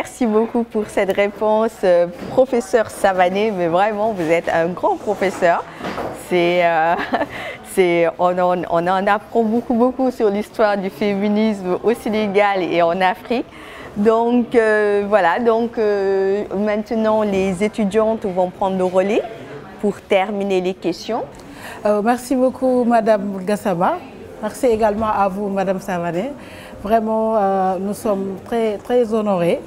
merci beaucoup pour cette réponse, professeur Savané, mais vraiment, vous êtes un grand professeur. On en apprend beaucoup sur l'histoire du féminisme au Sénégal et en Afrique. Donc voilà, maintenant les étudiantes vont prendre le relais pour terminer les questions. Merci beaucoup Madame Gassama. Merci également à vous Madame Savané. Vraiment, nous sommes très honorés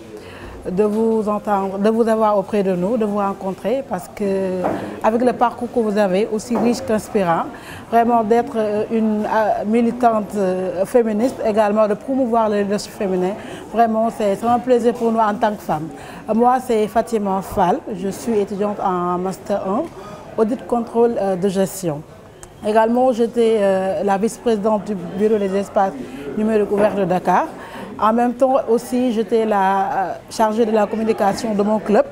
de vous entendre, de vous avoir auprès de nous, de vous rencontrer, parce que avec le parcours que vous avez, aussi riche qu'inspirant, vraiment d'être une militante féministe, également de promouvoir le leadership féminin, vraiment c'est un plaisir pour nous en tant que femmes. Moi c'est Fatima Fall, je suis étudiante en Master 1, audit contrôle de gestion. Également j'étais la vice-présidente du bureau des espaces numériques ouverts de Dakar. En même temps aussi, j'étais la chargée de la communication de mon club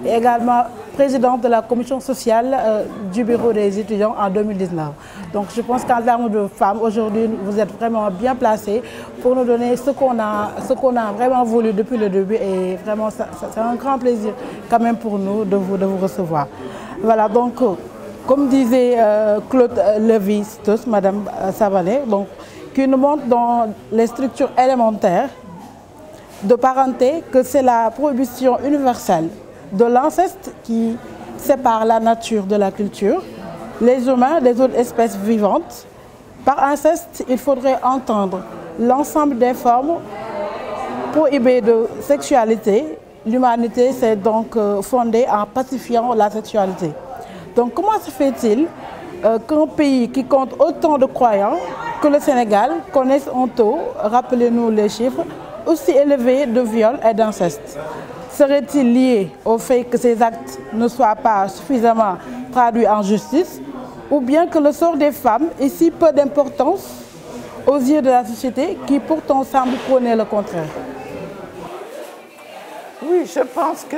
et également présidente de la commission sociale du bureau des étudiants en 2019. Donc je pense qu'en termes de femmes, aujourd'hui, vous êtes vraiment bien placées pour nous donner ce qu'on a vraiment voulu depuis le début et vraiment c'est un grand plaisir quand même pour nous de vous recevoir. Voilà, donc comme disait Claude Lévi-Strauss, Madame Savané, donc, qui nous montre dans les structures élémentaires de parenté que c'est la prohibition universelle de l'inceste qui sépare la nature de la culture, les humains des autres espèces vivantes. Par inceste, il faudrait entendre l'ensemble des formes prohibées de sexualité. L'humanité s'est donc fondée en pacifiant la sexualité. Donc comment se fait-il qu'un pays qui compte autant de croyants que le Sénégal connaisse un taux, rappelez-nous les chiffres, aussi élevé de viol et d'inceste? Serait-il lié au fait que ces actes ne soient pas suffisamment traduits en justice, ou bien que le sort des femmes ait si peu d'importance aux yeux de la société qui pourtant semble prôner le contraire? Oui, je pense que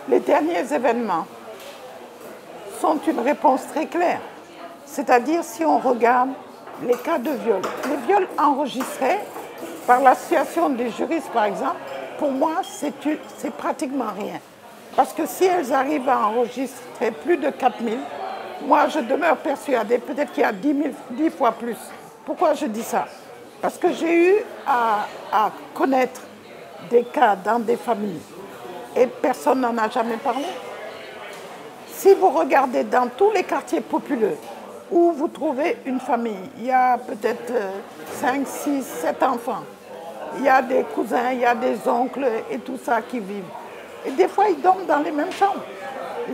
les derniers événements sont une réponse très claire. C'est-à-dire si on regarde les cas de viol, les viols enregistrés par l'association des juristes par exemple, pour moi c'est pratiquement rien. Parce que si elles arrivent à enregistrer plus de 4000, moi je demeure persuadée, peut-être qu'il y a 10 fois plus. Pourquoi je dis ça? Parce que j'ai eu à connaître des cas dans des familles et personne n'en a jamais parlé. Si vous regardez dans tous les quartiers populeux où vous trouvez une famille, il y a peut-être 5, 6, 7 enfants, il y a des cousins, il y a des oncles et tout ça qui vivent. Et des fois, ils dorment dans les mêmes chambres.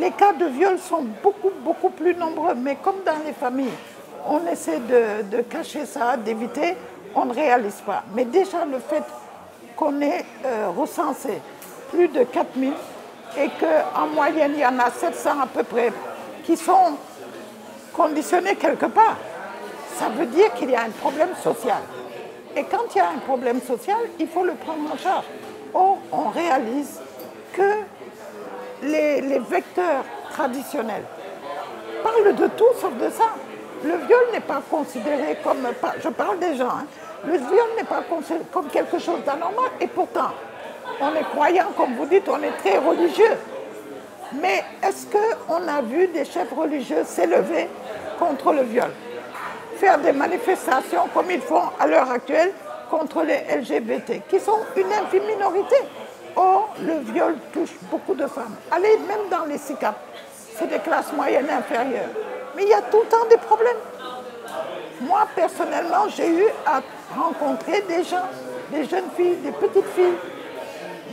Les cas de viol sont beaucoup plus nombreux, mais comme dans les familles, on essaie de cacher ça, d'éviter, on ne réalise pas. Mais déjà, le fait qu'on ait recensé plus de 4000 et qu'en moyenne, il y en a 700 à peu près qui sont conditionnés quelque part, ça veut dire qu'il y a un problème social. Et quand il y a un problème social, il faut le prendre en charge. Or, on réalise que les vecteurs traditionnels parlent de tout sauf de ça. Le viol n'est pas considéré comme... Je parle des gens, hein. Le viol n'est pas considéré comme quelque chose d'anormal et pourtant, on est croyant, comme vous dites, on est très religieux. Mais est-ce qu'on a vu des chefs religieux s'élever contre le viol? Faire des manifestations comme ils font à l'heure actuelle contre les LGBT, qui sont une infime minorité. Or, le viol touche beaucoup de femmes. Allez, même dans les SICAP, c'est des classes moyennes inférieures. Mais il y a tout le temps des problèmes. Moi, personnellement, j'ai eu à rencontrer des gens, des jeunes filles, des petites filles.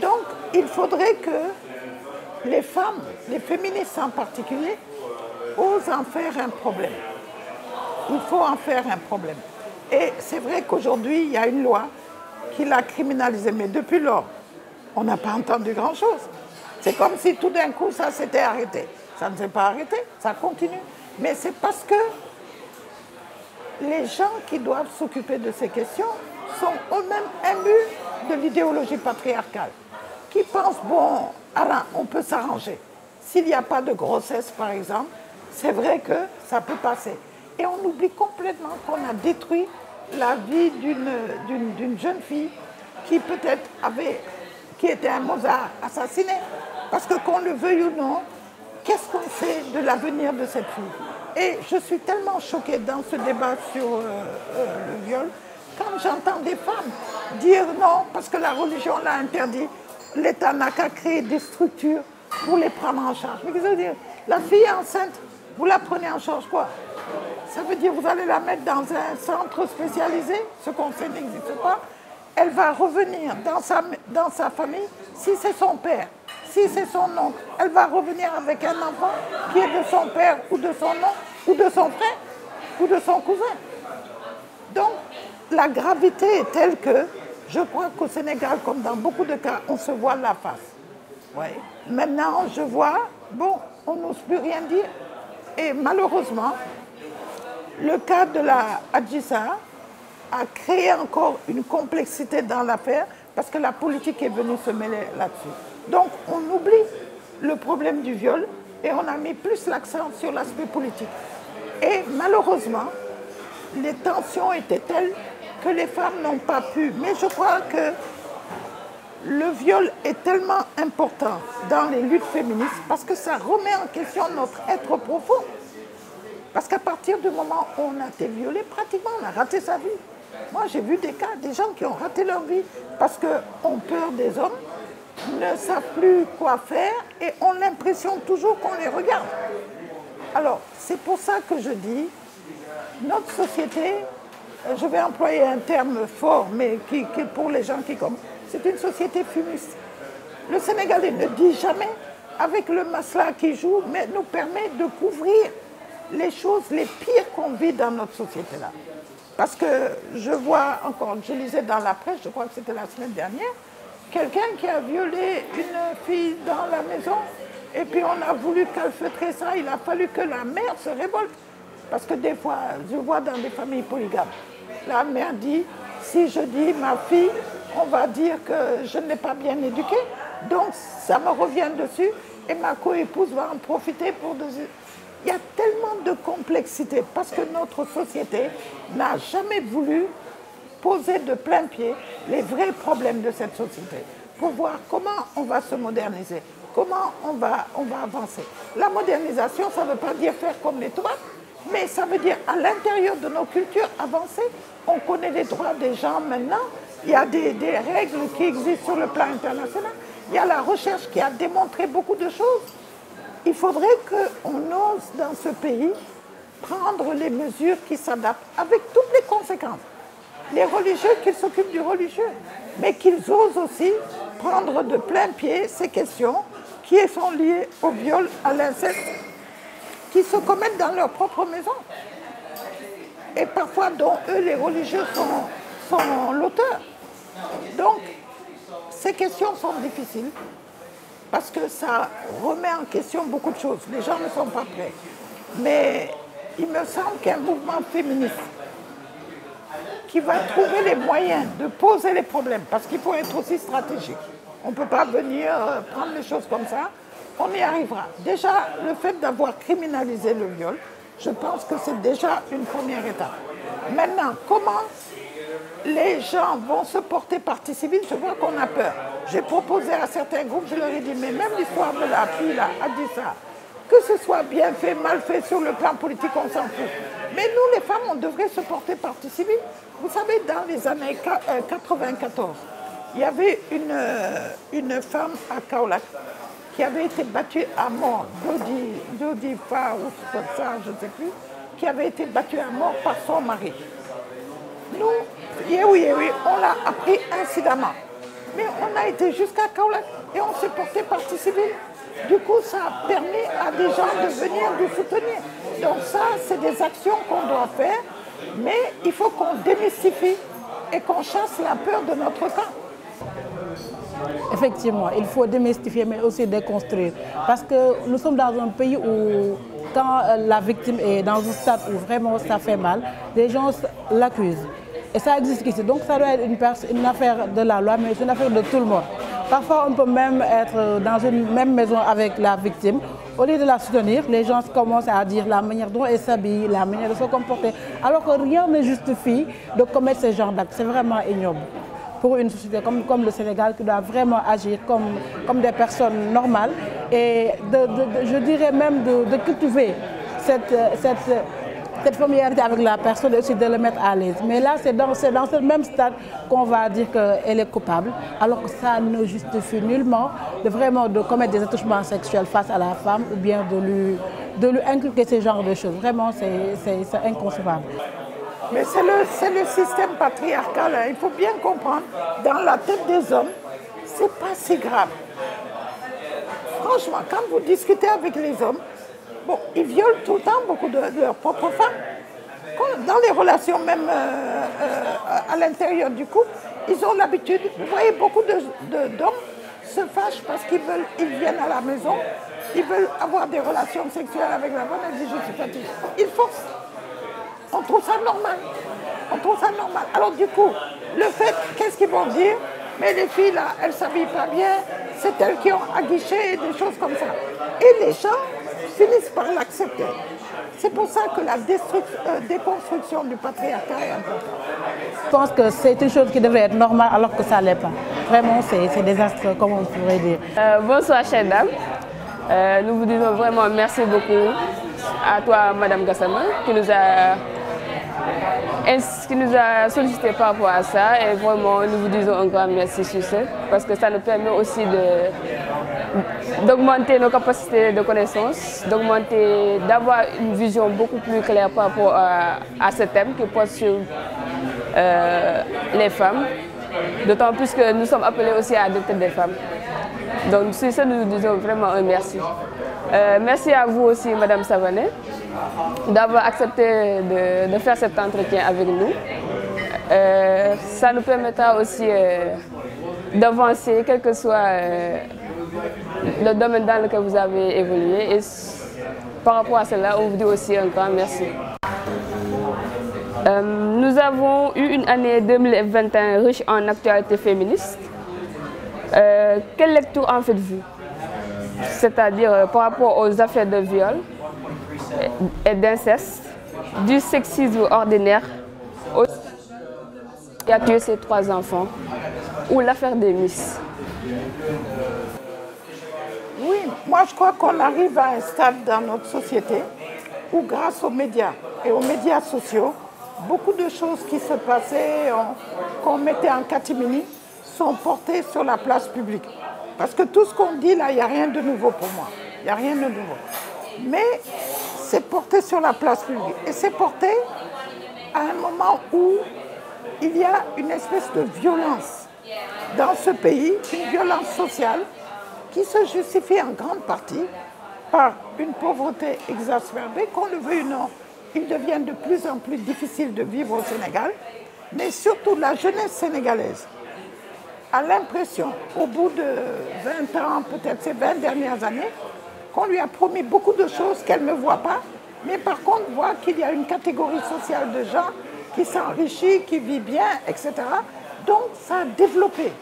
Donc, il faudrait que les femmes, les féministes en particulier, osent en faire un problème. Il faut en faire un problème. Et c'est vrai qu'aujourd'hui, il y a une loi qui l'a criminalisé. Mais depuis lors, on n'a pas entendu grand-chose. C'est comme si tout d'un coup, ça s'était arrêté. Ça ne s'est pas arrêté, ça continue. Mais c'est parce que les gens qui doivent s'occuper de ces questions sont eux-mêmes imbus de l'idéologie patriarcale, qui pensent, bon, alors, on peut s'arranger. S'il n'y a pas de grossesse, par exemple, c'est vrai que ça peut passer. Et on oublie complètement qu'on a détruit la vie d'une jeune fille qui peut-être qui était un Mozart assassiné. Parce que qu'on le veuille ou non, qu'est-ce qu'on fait de l'avenir de cette fille? Et je suis tellement choquée dans ce débat sur le viol, quand j'entends des femmes dire non, parce que la religion l'a interdit, l'État n'a qu'à créer des structures pour les prendre en charge. Mais qu'est-ce que ça veut dire? La fille est enceinte, vous la prenez en charge quoi? Ça veut dire que vous allez la mettre dans un centre spécialisé, ce qu'on sait n'existe pas. Elle va revenir dans sa famille, si c'est son père, si c'est son oncle, elle va revenir avec un enfant qui est de son père ou de son oncle, ou de son frère, ou de son cousin. Donc, la gravité est telle que je crois qu'au Sénégal, comme dans beaucoup de cas, on se voile la face. Ouais. Maintenant, je vois, bon, on n'ose plus rien dire. Et malheureusement, le cas de la Adji Sarr a créé encore une complexité dans l'affaire parce que la politique est venue se mêler là-dessus. Donc, on oublie le problème du viol et on a mis plus l'accent sur l'aspect politique. Et malheureusement, les tensions étaient telles que les femmes n'ont pas pu. Mais je crois que le viol est tellement important dans les luttes féministes parce que ça remet en question notre être profond. Parce qu'à partir du moment où on a été violé, pratiquement on a raté sa vie. Moi j'ai vu des cas, des gens qui ont raté leur vie parce qu'on peur des hommes, ne savent plus quoi faire et ont l'impression toujours qu'on les regarde. Alors c'est pour ça que je dis, notre société, je vais employer un terme fort, mais qui pour les gens qui comme, c'est une société fumiste. Le Sénégalais ne dit jamais, avec le masla qui joue, mais nous permet de couvrir les choses les pires qu'on vit dans notre société-là. Parce que je vois encore, je lisais dans la presse, je crois que c'était la semaine dernière, quelqu'un qui a violé une fille dans la maison, et puis on a voulu calfeutrer ça, il a fallu que la mère se révolte. Parce que des fois, je vois dans des familles polygames, la mère dit, si je dis ma fille, on va dire que je ne l'ai pas bien éduquée, donc ça me revient dessus, et ma coépouse va en profiter pour... Il y a tellement de complexité, parce que notre société n'a jamais voulu poser de plein pied les vrais problèmes de cette société, pour voir comment on va se moderniser, comment on va avancer. La modernisation, ça ne veut pas dire faire comme les Touaregs, mais ça veut dire à l'intérieur de nos cultures avancer. On connaît les droits des gens maintenant, il y a des règles qui existent sur le plan international, il y a la recherche qui a démontré beaucoup de choses. Il faudrait qu'on ose dans ce pays prendre les mesures qui s'adaptent avec toutes les conséquences. Les religieux qu'ils s'occupent du religieux, mais qu'ils osent aussi prendre de plein pied ces questions qui sont liées au viol, à l'inceste, qui se commettent dans leur propre maison. Et parfois dont eux, les religieux, sont l'auteur. Donc, ces questions sont difficiles parce que ça remet en question beaucoup de choses. Les gens ne sont pas prêts. Mais il me semble qu'un mouvement féministe qui va trouver les moyens de poser les problèmes, parce qu'il faut être aussi stratégique. On ne peut pas venir prendre les choses comme ça. On y arrivera. Déjà, le fait d'avoir criminalisé le viol, je pense que c'est déjà une première étape. Maintenant, comment les gens vont se porter partie civile, je vois qu'on a peur. J'ai proposé à certains groupes, je leur ai dit, mais même l'histoire de la fille là, a dit ça. Que ce soit bien fait, mal fait sur le plan politique, on s'en fout. Mais nous, les femmes, on devrait se porter partie civile. Vous savez, dans les années 94, il y avait une femme à Kaolack qui avait été battue à mort, Dodi Fa ou ça, je ne sais plus, qui avait été battue à mort par son mari. Nous, oui, on l'a appris incidemment. Mais on a été jusqu'à Kaolack et on s'est porté partie civile. Du coup, ça a permis à des gens de venir nous soutenir. Donc ça, c'est des actions qu'on doit faire, mais il faut qu'on démystifie et qu'on chasse la peur de notre camp. Effectivement, il faut démystifier, mais aussi déconstruire. Parce que nous sommes dans un pays où, quand la victime est dans un stade où vraiment ça fait mal, les gens l'accusent. Et ça existe ici. Donc ça doit être une affaire de la loi, mais c'est une affaire de tout le monde. Parfois, on peut même être dans une même maison avec la victime. Au lieu de la soutenir, les gens commencent à dire la manière dont elle s'habille, la manière de se comporter. Alors que rien ne justifie de commettre ce genre d'actes. C'est vraiment ignoble. pour une société comme le Sénégal qui doit vraiment agir comme des personnes normales et je dirais même de cultiver cette familiarité avec la personne et aussi de le mettre à l'aise. Mais là, c'est dans ce même stade qu'on va dire qu'elle est coupable, alors que ça ne justifie nullement de commettre des attouchements sexuels face à la femme ou bien de lui inculquer ce genre de choses. Vraiment, c'est inconcevable. Mais c'est le système patriarcal, hein. Il faut bien comprendre, dans la tête des hommes, c'est pas si grave. Franchement, quand vous discutez avec les hommes, bon, ils violent tout le temps beaucoup de leurs propres femmes. Dans les relations même à l'intérieur du couple, ils ont l'habitude, vous voyez, beaucoup d'hommes se fâchent parce qu'ils viennent à la maison, ils veulent avoir des relations sexuelles avec la femme, elle dit je suis fatiguée. Ils forcent. On trouve ça normal. On trouve ça normal. Alors du coup, le fait, qu'est-ce qu'ils vont dire? Mais les filles là, elles ne s'habillent pas bien, c'est elles qui ont aguiché, des choses comme ça. Et les gens finissent par l'accepter. C'est pour ça que la déconstruction du patriarcat est importante. Je pense que c'est une chose qui devrait être normale alors que ça ne l'est pas. Vraiment, c'est désastreux, comme on pourrait dire. Bonsoir, chère dame. Nous vous disons vraiment merci beaucoup à toi, Madame Gassama, qui nous a sollicité par rapport à ça. Et vraiment, nous vous disons un grand merci sur ce, parce que ça nous permet aussi d'augmenter nos capacités de connaissance, d'avoir une vision beaucoup plus claire par rapport à ce thème qui porte sur les femmes. D'autant plus que nous sommes appelés aussi à adopter des femmes. Donc sur ça, nous vous disons vraiment un merci. Merci à vous aussi, Madame Savané, d'avoir accepté de faire cet entretien avec nous. Ça nous permettra aussi d'avancer, quel que soit le domaine dans lequel vous avez évolué. Et par rapport à cela, on vous dit aussi un grand merci. Nous avons eu une année 2021 riche en actualités féministes. Quelle lecture en faites-vous? C'est-à-dire par rapport aux affaires de viol et d'inceste, du sexisme ordinaire, qui a tué ses 3 enfants, ou l'affaire des Miss? Oui, moi je crois qu'on arrive à un stade dans notre société où grâce aux médias et aux médias sociaux, beaucoup de choses qui se passaient, qu'on mettait en catimini, sont portées sur la place publique. Parce que tout ce qu'on dit là, il n'y a rien de nouveau pour moi. Il n'y a rien de nouveau. Mais c'est porté sur la place publique. Et c'est porté à un moment où il y a une espèce de violence dans ce pays, une violence sociale qui se justifie en grande partie par une pauvreté exacerbée, qu'on le veuille ou non. Il devient de plus en plus difficile de vivre au Sénégal, mais surtout la jeunesse sénégalaise a l'impression, au bout de 20 ans, peut-être ces 20 dernières années, qu'on lui a promis beaucoup de choses qu'elle ne voit pas, mais par contre voit qu'il y a une catégorie sociale de gens qui s'enrichit, qui vit bien, etc. Donc ça a développé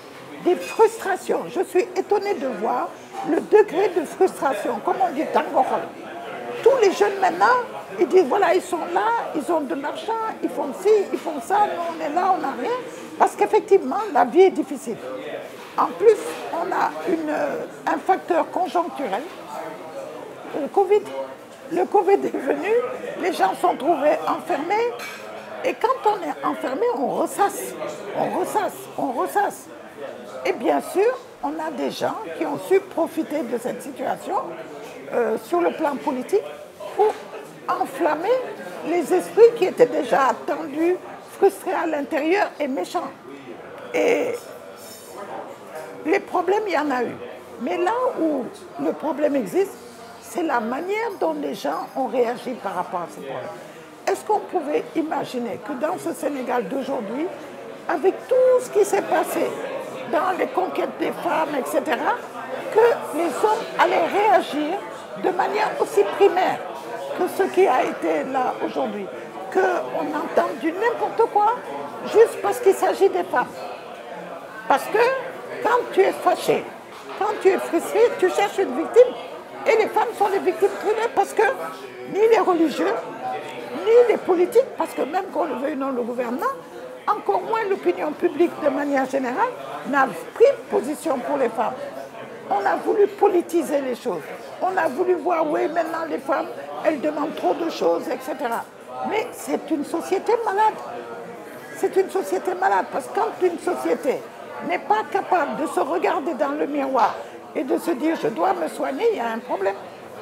des frustrations. Je suis étonnée de voir le degré de frustration, comme on dit Tangohol. Tous les jeunes maintenant, ils disent voilà, ils sont là, ils ont de l'argent, ils font ci, ils font ça, nous on est là, on n'a rien. Parce qu'effectivement, la vie est difficile. En plus, on a un facteur conjoncturel, le Covid. Le Covid est venu, les gens sont trouvés enfermés. Et quand on est enfermé, on ressasse, on ressasse, on ressasse. Et bien sûr, on a des gens qui ont su profiter de cette situation sur le plan politique pour enflammer les esprits qui étaient déjà tendus, frustrés à l'intérieur et méchants. Et les problèmes, il y en a eu. Mais là où le problème existe, c'est la manière dont les gens ont réagi par rapport à ce problème. Est-ce qu'on pouvait imaginer que dans ce Sénégal d'aujourd'hui, avec tout ce qui s'est passé dans les conquêtes des femmes, etc., que les hommes allaient réagir de manière aussi primaire que ce qui a été là aujourd'hui, qu'on entend du n'importe quoi juste parce qu'il s'agit des femmes. Parce que quand tu es fâché, quand tu es frustré, tu cherches une victime. Et les femmes sont les victimes primaires parce que ni les religieux, ni les politiques, parce que même qu'on le veuille ou non, le gouvernement, encore moins l'opinion publique de manière générale, n'a pris position pour les femmes. On a voulu politiser les choses. On a voulu voir, oui, maintenant les femmes, elles demandent trop de choses, etc. Mais c'est une société malade. C'est une société malade parce que quand une société n'est pas capable de se regarder dans le miroir et de se dire je dois me soigner, il y a un problème.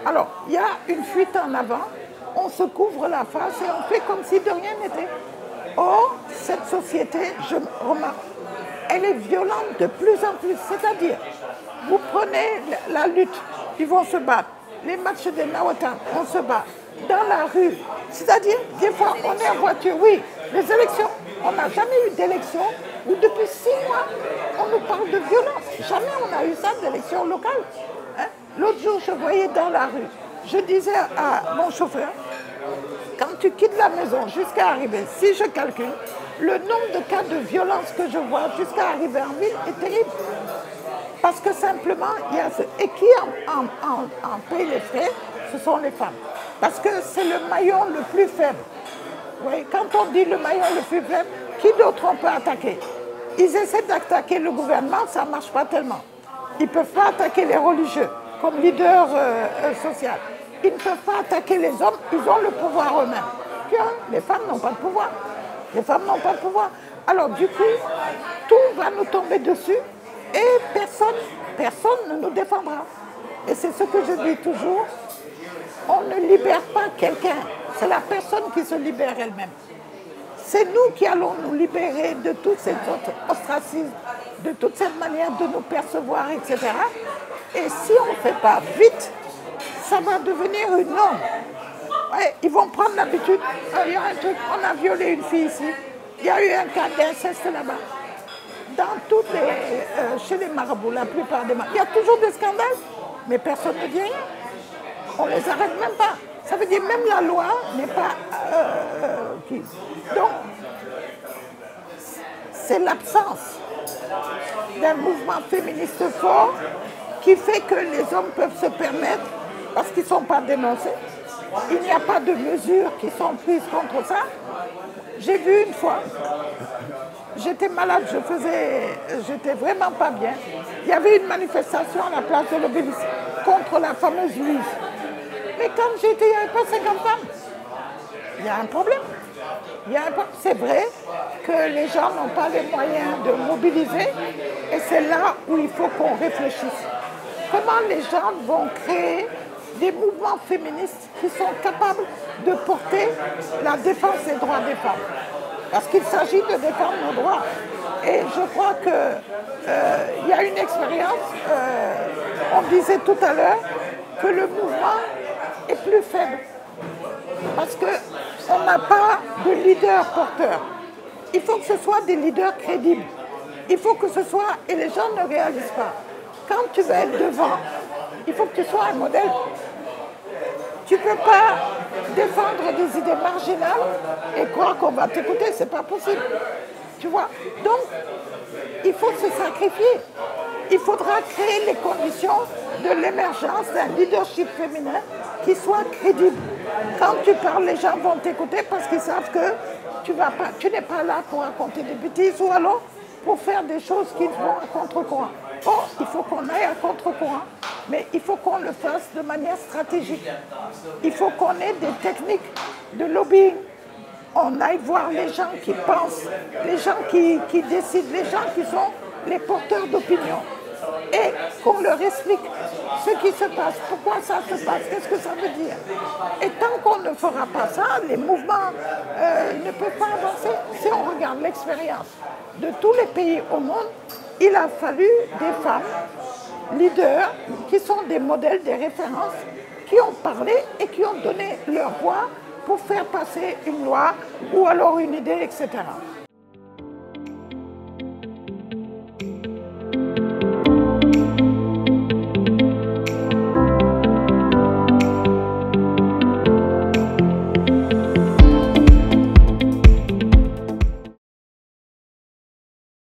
Alors, il y a une fuite en avant, on se couvre la face et on fait comme si de rien n'était. Or, cette société, je remarque, elle est violente de plus en plus. C'est-à-dire, vous prenez la lutte, ils vont se battre. Les matchs de Nawatan, on se bat. Dans la rue, c'est-à-dire, des fois, on est en voiture, oui, les élections, on n'a jamais eu d'élection où depuis 6 mois, on nous parle de violence. Jamais on a eu ça d'élection locale. Hein? L'autre jour, je voyais dans la rue, je disais à mon chauffeur, quand tu quittes la maison jusqu'à arriver, si je calcule, le nombre de cas de violence que je vois jusqu'à arriver en ville est terrible. Parce que simplement, il y a ce... Et qui en paye les frais, ce sont les femmes. Parce que c'est le maillon le plus faible. Oui, quand on dit le maillon le plus faible, qui d'autre on peut attaquer? Ils essaient d'attaquer le gouvernement, ça ne marche pas tellement. Ils ne peuvent pas attaquer les religieux comme leader social. Ils ne peuvent pas attaquer les hommes, ils ont le pouvoir eux-mêmes. Les femmes n'ont pas de pouvoir. Les femmes n'ont pas de pouvoir. Alors du coup, tout va nous tomber dessus et personne ne nous défendra. Et c'est ce que je dis toujours, on ne libère pas quelqu'un, c'est la personne qui se libère elle-même. C'est nous qui allons nous libérer de tout cet ostracisme, de toute cette manière de nous percevoir, etc. Et si on ne fait pas vite, ça va devenir une norme. Ouais, ils vont prendre l'habitude. Il y a un truc, on a violé une fille ici. Il y a eu un cas d'inceste là-bas. Dans toutes les, chez les marabouts, la plupart des marabouts, il y a toujours des scandales, mais personne ne dit rien. On ne les arrête même pas. Ça veut dire même la loi n'est pas... Donc, c'est l'absence d'un mouvement féministe fort qui fait que les hommes peuvent se permettre, parce qu'ils ne sont pas dénoncés, il n'y a pas de mesures qui sont prises contre ça. J'ai vu une fois, j'étais malade, j'étais vraiment pas bien. Il y avait une manifestation à la place de l'Obélisque contre la fameuse Louise. Mais quand j'étais, il n'y avait pas 50 femmes. Il y a un problème. C'est vrai que les gens n'ont pas les moyens de mobiliser et c'est là où il faut qu'on réfléchisse. Comment les gens vont créer des mouvements féministes qui sont capables de porter la défense des droits des femmes? Parce qu'il s'agit de défendre nos droits. Et je crois qu'il y a une expérience, on disait tout à l'heure, que le mouvement est plus faible. Parce qu'on n'a pas de leader porteur. Il faut que ce soit des leaders crédibles. Il faut que ce soit, et les gens ne réalisent pas, quand tu veux être devant, il faut que tu sois un modèle. Tu ne peux pas défendre des idées marginales et croire qu'on va t'écouter, c'est pas possible. Tu vois? Donc, il faut se sacrifier. Il faudra créer les conditions de l'émergence d'un leadership féminin qui soit crédible. Quand tu parles, les gens vont t'écouter parce qu'ils savent que tu n'es pas là pour raconter des bêtises ou alors pour faire des choses qui vont à contre-courant. Or, il faut qu'on aille à contre-courant, mais il faut qu'on le fasse de manière stratégique. Il faut qu'on ait des techniques de lobbying. On aille voir les gens qui pensent, les gens qui décident, les gens qui sont les porteurs d'opinion. Et qu'on leur explique ce qui se passe, pourquoi ça se passe, qu'est-ce que ça veut dire. Et tant qu'on ne fera pas ça, les mouvements ne peuvent pas avancer. Si on regarde l'expérience de tous les pays au monde, il a fallu des femmes leaders qui sont des modèles, des références, qui ont parlé et qui ont donné leur voix pour faire passer une loi ou alors une idée, etc.